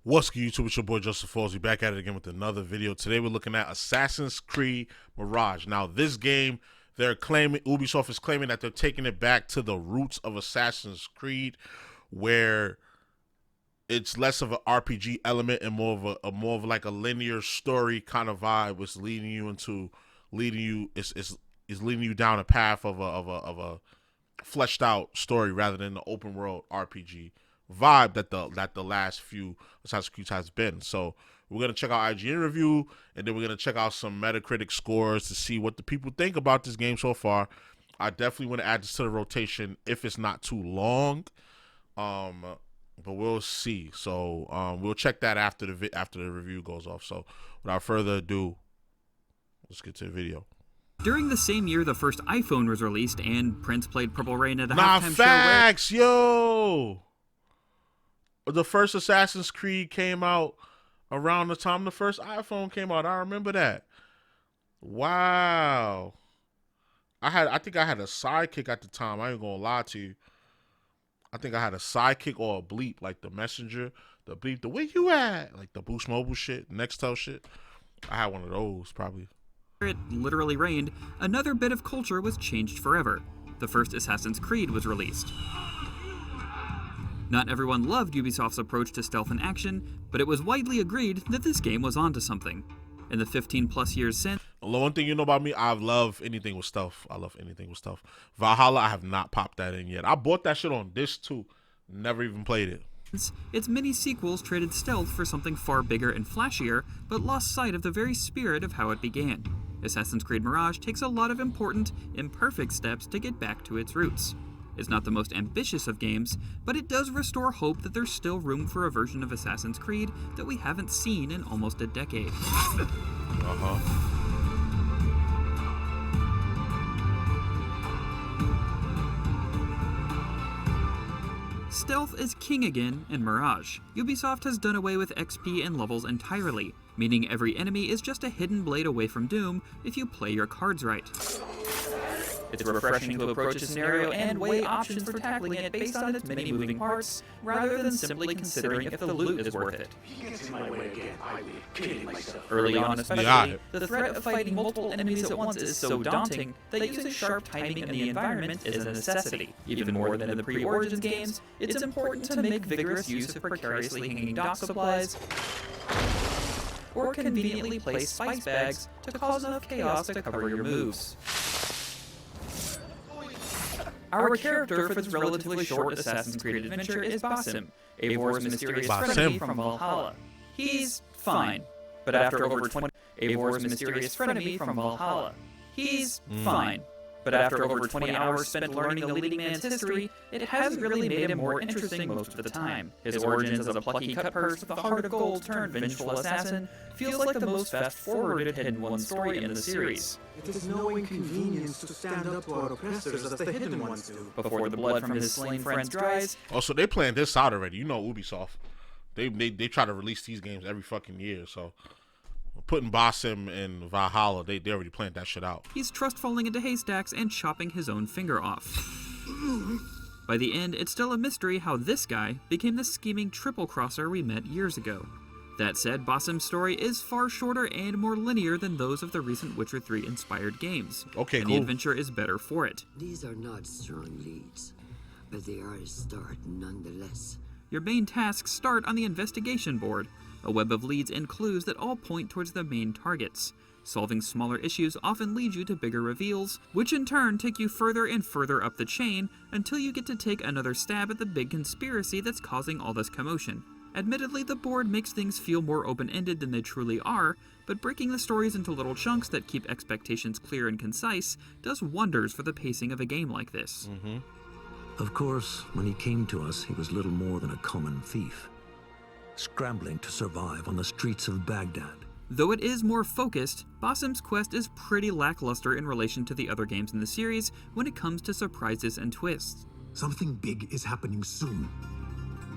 What's good, YouTube? It's your boy JusticeXFalls. We back at it again with another video. Today we're looking at Assassin's Creed Mirage. Now this game, Ubisoft is claiming that they're taking it back to the roots of Assassin's Creed, where it's less of an RPG element and more of like a linear story kind of vibe, which is leading you down a path of a fleshed out story rather than the open world RPG vibe that the last few Assassin's Creed has been. So we're gonna check out IGN review, and then we're gonna check out some Metacritic scores to see what the people think about this game so far. I definitely want to add this to the rotation if it's not too long, but we'll see. So we'll check that after the review goes off. So without further ado, let's get to the video. During the same year the first iPhone was released and Prince played Purple Rain at a halftime facts, show yo! The first Assassin's Creed came out around the time the first iPhone came out. I remember that. Wow. I think I had a sidekick at the time. I ain't gonna lie to you. I think I had a sidekick or a bleep, like the messenger, the bleep, the where you at? Like the Boost Mobile shit, Nextel shit. I had one of those probably. It literally rained. Another bit of culture was changed forever. The first Assassin's Creed was released. Not everyone loved Ubisoft's approach to stealth and action, but it was widely agreed that this game was onto something. In the 15+ years since... The one thing you know about me, I love anything with stealth. I love anything with stealth. Valhalla, I have not popped that in yet. I bought that shit on disc too. Never even played it. Its many sequels traded stealth for something far bigger and flashier, but lost sight of the very spirit of how it began. Assassin's Creed Mirage takes a lot of important, imperfect steps to get back to its roots. It's not the most ambitious of games, but it does restore hope that there's still room for a version of Assassin's Creed that we haven't seen in almost a decade. Stealth is king again in Mirage. Ubisoft has done away with XP and levels entirely, meaning every enemy is just a hidden blade away from doom if you play your cards right. It's refreshing to approach a scenario and weigh options for tackling it based on its many moving parts, rather than simply considering if the loot is worth it. Early on especially, the threat of fighting multiple enemies at once is so daunting that using sharp timing in the environment is a necessity. Even more than in the pre-Origins games, it's important to make vigorous use of precariously hanging dock supplies, or conveniently place spice bags to cause enough chaos to cover your moves. Our character for this relatively short Assassin's Creed adventure is Basim, Eivor's mysterious frenemy from Valhalla. He's fine, but after over 20 hours spent learning the leading man's history, it has really made him more interesting most of the time. His origins as a plucky cutpurse with a heart of gold turned vengeful assassin feels like the most fast-forwarded Hidden One story in the series. It is no inconvenience to stand up to our oppressors as the Hidden Ones do. Before the blood from his slain friends dries... Oh, so they planned this out already. You know Ubisoft. They try to release these games every fucking year, so... Putting Basim in Valhalla, they already planned that shit out. He's trust falling into haystacks and chopping his own finger off. By the end, it's still a mystery how this guy became the scheming triple-crosser we met years ago. That said, Basim's story is far shorter and more linear than those of the recent Witcher 3 inspired games. Okay, and cool. The adventure is better for it. These are not strong leads, but they are a start nonetheless. Your main tasks start on the investigation board, a web of leads and clues that all point towards the main targets. Solving smaller issues often leads you to bigger reveals, which in turn take you further and further up the chain until you get to take another stab at the big conspiracy that's causing all this commotion. Admittedly, the board makes things feel more open-ended than they truly are, but breaking the stories into little chunks that keep expectations clear and concise does wonders for the pacing of a game like this. Of course, when he came to us, he was little more than a common thief, scrambling to survive on the streets of Baghdad. Though it is more focused, Basim's quest is pretty lackluster in relation to the other games in the series when it comes to surprises and twists. Something big is happening soon.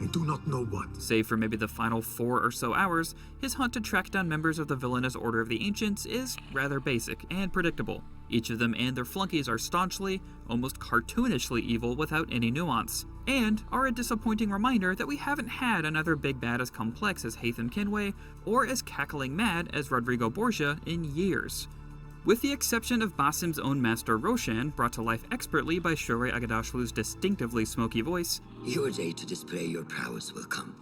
I do not know what. Save for maybe the final 4 or so hours, his hunt to track down members of the villainous Order of the Ancients is rather basic and predictable. Each of them and their flunkies are staunchly, almost cartoonishly evil without any nuance. and are a disappointing reminder that we haven't had another big bad as complex as Hatham Kinway or as cackling mad as Rodrigo Borgia in years. With the exception of Basim's own master Roshan, brought to life expertly by Shohreh Aghdashloo's distinctively smoky voice, Your day to display your prowess will come,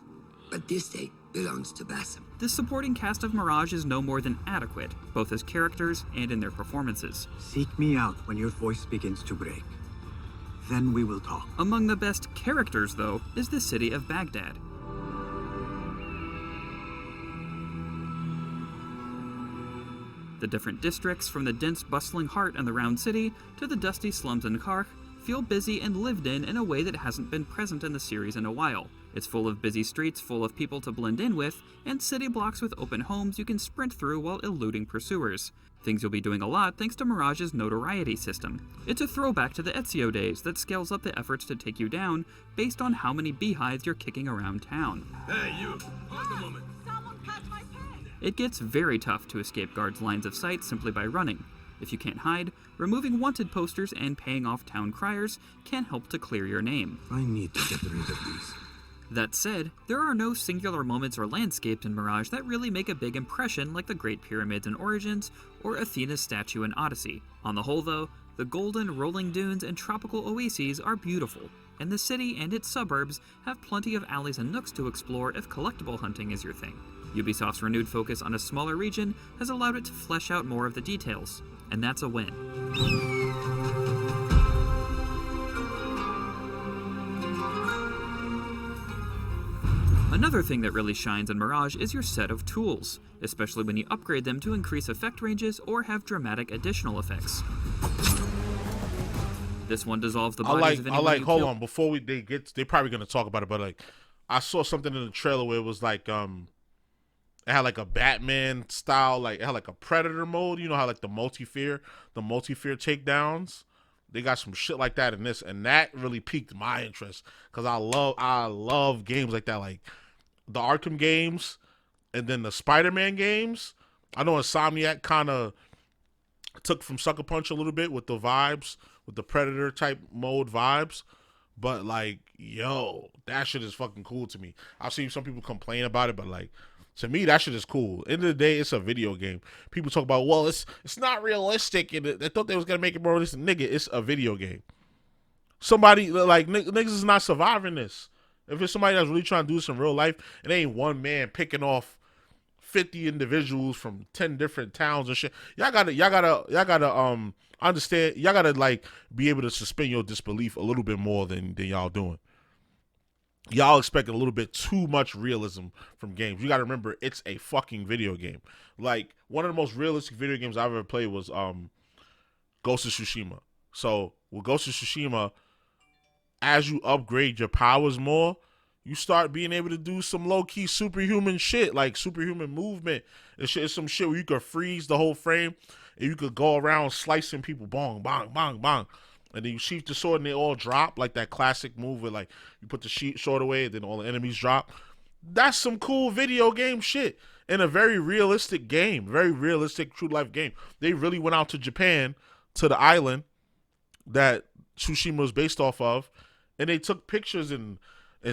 but this day belongs to Basim. the supporting cast of Mirage is no more than adequate, both as characters and in their performances. Seek me out when your voice begins to break. Then we will talk. Among the best characters, though, is the city of Baghdad. The different districts, from the dense, bustling heart and the round city to the dusty slums and Karkh, feel busy and lived in a way that hasn't been present in the series in a while. It's full of busy streets full of people to blend in with, and city blocks with open homes you can sprint through while eluding pursuers. Things you'll be doing a lot thanks to Mirage's notoriety system. It's a throwback to the Ezio days that scales up the efforts to take you down based on how many beehives you're kicking around town. Hey, you! Hold a moment. It gets very tough to escape guards' lines of sight simply by running. If you can't hide, removing wanted posters and paying off town criers can help to clear your name. I need to get rid of these. That said, there are no singular moments or landscapes in Mirage that really make a big impression like the Great Pyramids in Origins or Athena's statue in Odyssey. On the whole though, the golden, rolling dunes and tropical oases are beautiful, and the city and its suburbs have plenty of alleys and nooks to explore if collectible hunting is your thing. Ubisoft's renewed focus on a smaller region has allowed it to flesh out more of the details, and that's a win. Another thing that really shines in Mirage is your set of tools, especially when you upgrade them to increase effect ranges or have dramatic additional effects. This one dissolves the bodies of anyone you hold kill. on, before they probably gonna talk about it, but like I saw something in the trailer where it was like it had like a Batman style, like it had like a Predator mode, you know how like the multi-fear takedowns. They got some shit like that in this, and that really piqued my interest because I love games like that, like the Arkham games and then the Spider-Man games. I know Insomniac kind of took from Sucker Punch a little bit with the vibes, with the Predator type mode vibes, but like, yo, that shit is fucking cool to me. I've seen some people complain about it, but like, to me, that shit is cool. End of the day, it's a video game. People talk about, well, it's not realistic, and they thought they was gonna make it more realistic. Nigga, it's a video game. Somebody like niggas is not surviving this. If it's somebody that's really trying to do this in real life, it ain't one man picking off 50 individuals from 10 different towns and shit. Y'all gotta understand. Y'all gotta like be able to suspend your disbelief a little bit more than y'all doing. Y'all expect a little bit too much realism from games. You gotta remember, it's a fucking video game. Like, one of the most realistic video games I've ever played was Ghost of Tsushima. So with Ghost of Tsushima, as you upgrade your powers more, you start being able to do some low-key superhuman shit, like superhuman movement. It's some shit where you could freeze the whole frame and you could go around slicing people, bong, bong, bong, bong. And then you sheath the sword and they all drop, like that classic move where like you put the sword away and then all the enemies drop. That's some cool video game shit in a very realistic game, very realistic true life game. They really went out to Japan, to the island that Tsushima was based off of, and they took pictures and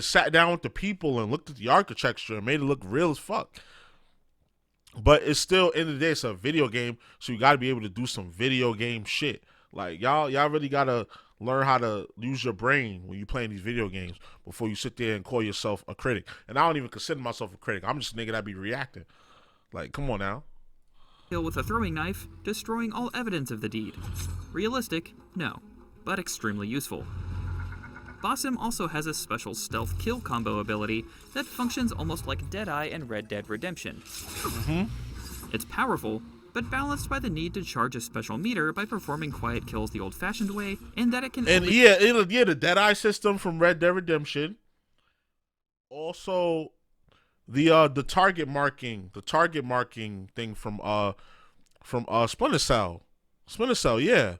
sat down with the people and looked at the architecture and made it look real as fuck. But it's still, in the day, it's a video game, so you got to be able to do some video game shit. Like, y'all really got to learn how to use your brain when you're playing these video games before you sit there and call yourself a critic. And I don't even consider myself a critic. I'm just a nigga that be reacting. Like, come on now. Kill with a throwing knife, destroying all evidence of the deed. Realistic? No, but extremely useful. Basim also has a special stealth kill combo ability that functions almost like Deadeye and Red Dead Redemption. It's powerful, but balanced by the need to charge a special meter by performing quiet kills the old-fashioned way, and that it can And the Deadeye system from Red Dead Redemption. Also, the target marking thing from Splinter Cell. Splinter Cell, yeah.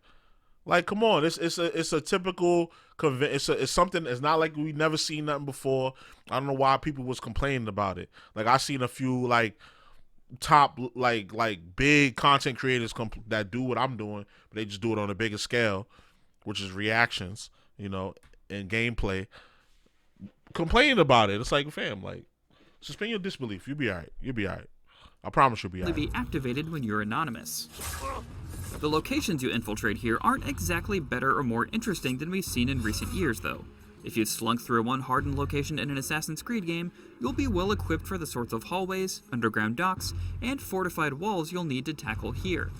Like, come on, it's a typical it's something. It's not like we never seen nothing before. I don't know why people was complaining about it. Like, I seen a few like top like big content creators that do what I'm doing, but they just do it on a bigger scale, which is reactions, you know, and gameplay. complaining about it. It's like, fam, like, suspend your disbelief. You'll be alright. You'll be alright. I promise you'll be alright. Be activated when you're anonymous. The locations you infiltrate here aren't exactly better or more interesting than we've seen in recent years, though. If you've slunk through one hardened location in an Assassin's Creed game, you'll be well equipped for the sorts of hallways, underground docks, and fortified walls you'll need to tackle here.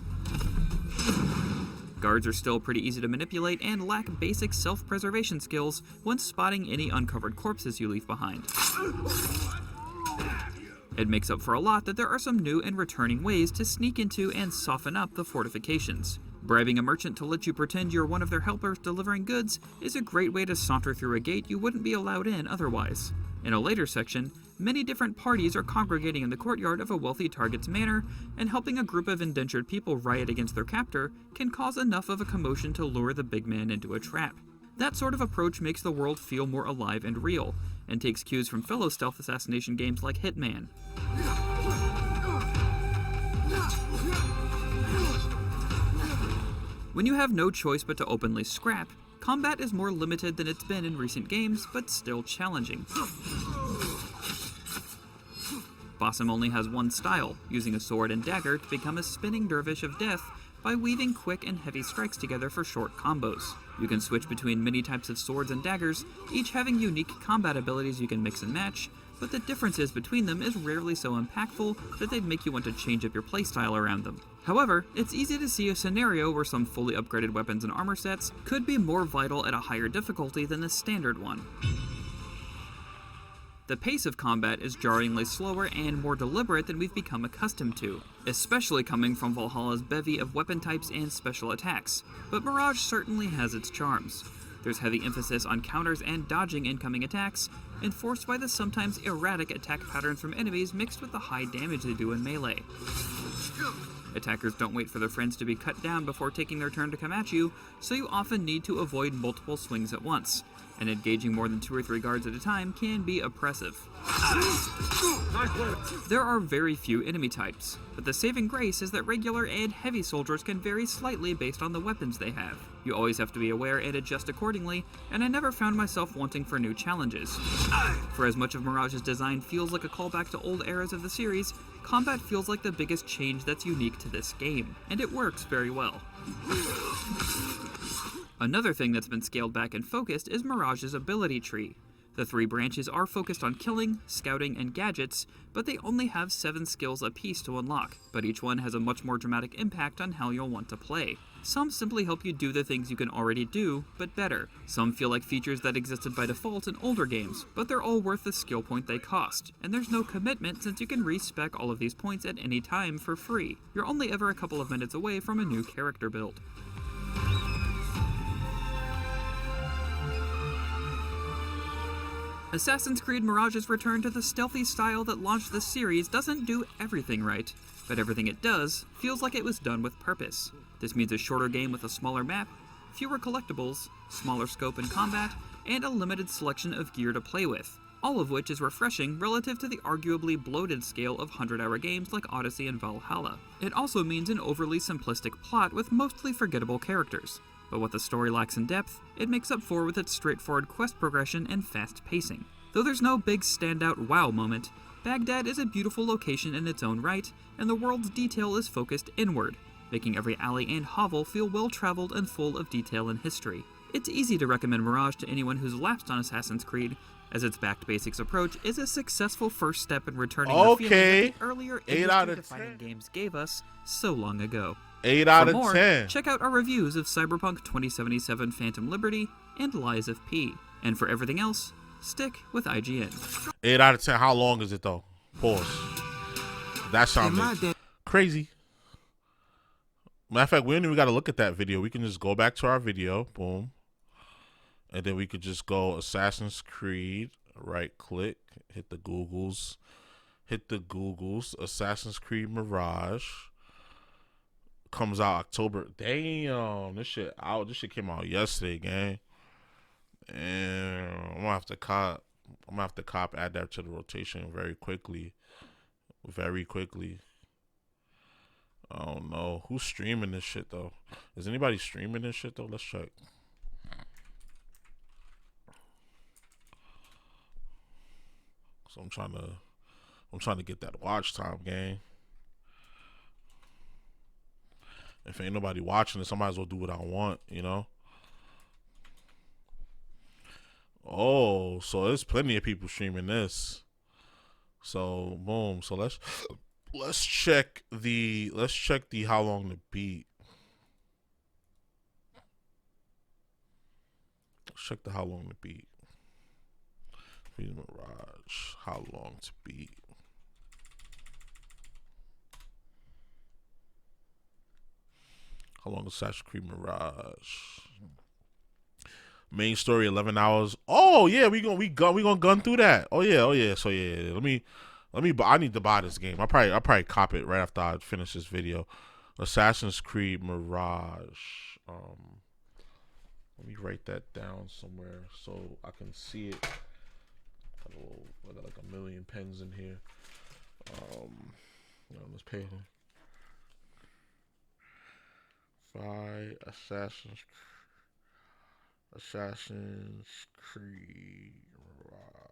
Guards are still pretty easy to manipulate and lack basic self-preservation skills when spotting any uncovered corpses you leave behind. It makes up for a lot that there are some new and returning ways to sneak into and soften up the fortifications. Bribing a merchant to let you pretend you're one of their helpers delivering goods is a great way to saunter through a gate you wouldn't be allowed in otherwise. In a later section, many different parties are congregating in the courtyard of a wealthy target's manor, and helping a group of indentured people riot against their captor can cause enough of a commotion to lure the big man into a trap. That sort of approach makes the world feel more alive and real, and takes cues from fellow stealth assassination games like Hitman. When you have no choice but to openly scrap, combat is more limited than it's been in recent games, but still challenging. Bossum only has one style, using a sword and dagger to become a spinning dervish of death by weaving quick and heavy strikes together for short combos. You can switch between many types of swords and daggers, each having unique combat abilities you can mix and match, but the differences between them is rarely so impactful that they'd make you want to change up your playstyle around them. However, it's easy to see a scenario where some fully upgraded weapons and armor sets could be more vital at a higher difficulty than the standard one. The pace of combat is jarringly slower and more deliberate than we've become accustomed to, especially coming from Valhalla's bevy of weapon types and special attacks, but Mirage certainly has its charms. There's heavy emphasis on counters and dodging incoming attacks, enforced by the sometimes erratic attack patterns from enemies mixed with the high damage they do in melee. Attackers don't wait for their friends to be cut down before taking their turn to come at you, so you often need to avoid multiple swings at once, and engaging more than 2 or 3 guards at a time can be oppressive. There are very few enemy types, but the saving grace is that regular and heavy soldiers can vary slightly based on the weapons they have. You always have to be aware and adjust accordingly, and I never found myself wanting for new challenges. For as much of Mirage's design feels like a callback to old eras of the series, combat feels like the biggest change that's unique to this game, and it works very well. Another thing that's been scaled back and focused is Mirage's ability tree. The 3 branches are focused on killing, scouting, and gadgets, but they only have 7 skills apiece to unlock, but each one has a much more dramatic impact on how you'll want to play. Some simply help you do the things you can already do, but better. Some feel like features that existed by default in older games, but they're all worth the skill point they cost, and there's no commitment since you can respec all of these points at any time for free. You're only ever a couple of minutes away from a new character build. Assassin's Creed Mirage's return to the stealthy style that launched the series doesn't do everything right, but everything it does feels like it was done with purpose. This means a shorter game with a smaller map, fewer collectibles, smaller scope in combat, and a limited selection of gear to play with, all of which is refreshing relative to the arguably bloated scale of 100-hour games like Odyssey and Valhalla. It also means an overly simplistic plot with mostly forgettable characters. But what the story lacks in depth, it makes up for with its straightforward quest progression and fast pacing. Though there's no big standout wow moment, Baghdad is a beautiful location in its own right, and the world's detail is focused inward, making every alley and hovel feel well-traveled and full of detail and history. It's easy to recommend Mirage to anyone who's lapsed on Assassin's Creed, as its back-to-basics approach is a successful first step in returning the feeling that the earlier industry-defining games gave us so long ago. 8 out of 10. For more, check out our reviews of Cyberpunk 2077 Phantom Liberty and Lies of P. And for everything else, stick with IGN. 8 out of 10. How long is it though? Pause. That sounded crazy. Matter of fact, we don't even got to look at that video. We can just go back to our video. Boom. And then we could just go Assassin's Creed. Right click. Hit the Googles. Assassin's Creed Mirage. Comes out October. Damn, this shit came out yesterday, gang. And I'm gonna have to cop. Add that to the rotation very quickly. I don't know who's streaming this shit though. Is anybody streaming this shit though? Let's check. So I'm trying to get that watch time, gang. If ain't nobody watching this, I might as well do what I want, you know? Oh, so there's plenty of people streaming this. So boom. So let's check the how long to beat. Let's check the how long to beat. Mirage, how long to beat. How long is Assassin's Creed Mirage? Main story 11 hours. Oh yeah, we gonna gun through that. Oh yeah. So yeah, let me. I need to buy this game. I probably cop it right after I finish this video. Assassin's Creed Mirage. Let me write that down somewhere so I can see it. I got like a million pens in here. Let's pay him. Buy Assassin's Creed Mirage.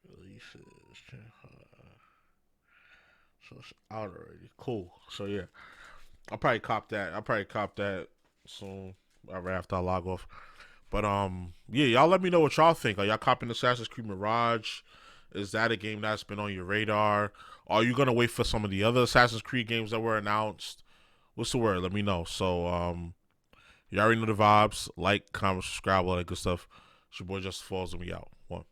Releases. So it's out already. Cool. So yeah, I'll probably cop that soon. Right after I log off. But yeah, y'all let me know what y'all think. Are y'all copping Assassin's Creed Mirage? Is that a game that's been on your radar? Are you gonna wait for some of the other Assassin's Creed games that were announced? What's the word? Let me know. So you already know the vibes. Like, comment, subscribe, all that good stuff. It's your boy JusticeXFalls, and we out. One.